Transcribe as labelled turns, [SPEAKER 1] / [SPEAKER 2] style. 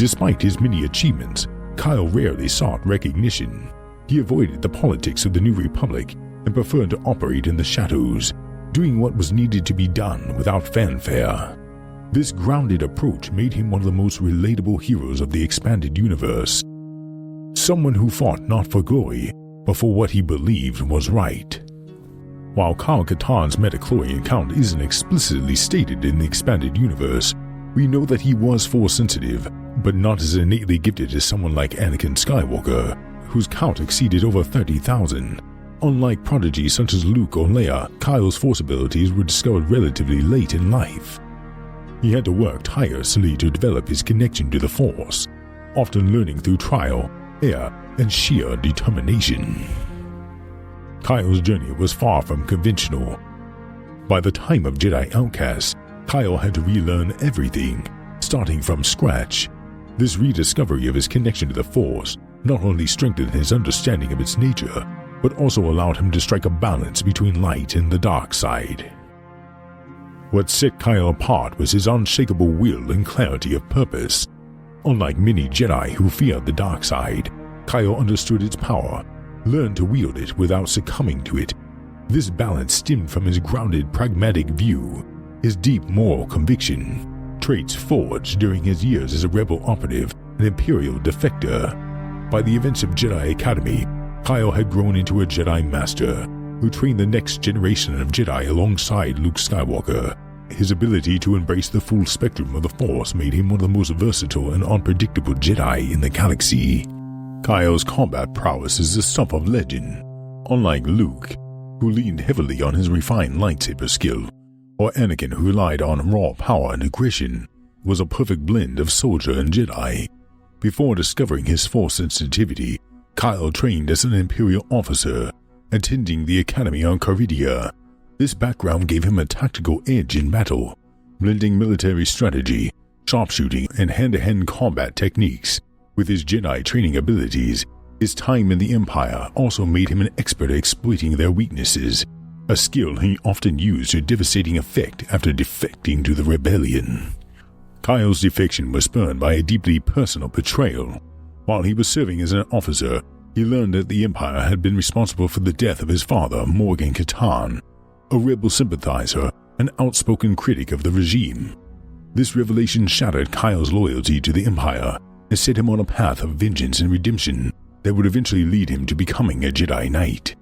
[SPEAKER 1] Despite his many achievements, Kyle rarely sought recognition. He avoided the politics of the New Republic and preferred to operate in the shadows, doing what was needed to be done without fanfare. This grounded approach made him one of the most relatable heroes of the expanded universe. Someone who fought not for glory, but for what he believed was right. While Kyle Katarn's metachlorian count isn't explicitly stated in the expanded universe, we know that he was Force-sensitive, but not as innately gifted as someone like Anakin Skywalker, whose count exceeded over 30,000. Unlike prodigies such as Luke or Leia, Kyle's Force abilities were discovered relatively late in life. He had to work tirelessly to develop his connection to the Force, often learning through trial, error, and sheer determination. Kyle's journey was far from conventional. By the time of Jedi Outcast, Kyle had to relearn everything, starting from scratch. This rediscovery of his connection to the Force not only strengthened his understanding of its nature, but also allowed him to strike a balance between light and the dark side. What set Kyle apart was his unshakable will and clarity of purpose. Unlike many Jedi who feared the dark side, Kyle understood its power, learned to wield it without succumbing to it. This balance stemmed from his grounded, pragmatic view, his deep moral conviction, traits forged during his years as a rebel operative and Imperial defector. By the events of Jedi Academy, Kyle had grown into a Jedi Master, who trained the next generation of Jedi alongside Luke Skywalker. His ability to embrace the full spectrum of the Force made him one of the most versatile and unpredictable Jedi in the galaxy. Kyle's combat prowess is the stuff of legend. Unlike Luke, who leaned heavily on his refined lightsaber skill, or Anakin, who relied on raw power and aggression, was a perfect blend of soldier and Jedi. Before discovering his Force sensitivity, Kyle trained as an Imperial officer, attending the Academy on Caridia. This background gave him a tactical edge in battle, blending military strategy, sharpshooting, and hand-to-hand combat techniques. With his Jedi training abilities, his time in the Empire also made him an expert at exploiting their weaknesses, a skill he often used to devastating effect after defecting to the rebellion. Kyle's defection was spurred by a deeply personal betrayal. While he was serving as an officer, he learned that the Empire had been responsible for the death of his father, Morgan Katarn, a rebel sympathizer and outspoken critic of the regime. This revelation shattered Kyle's loyalty to the Empire and set him on a path of vengeance and redemption that would eventually lead him to becoming a Jedi Knight.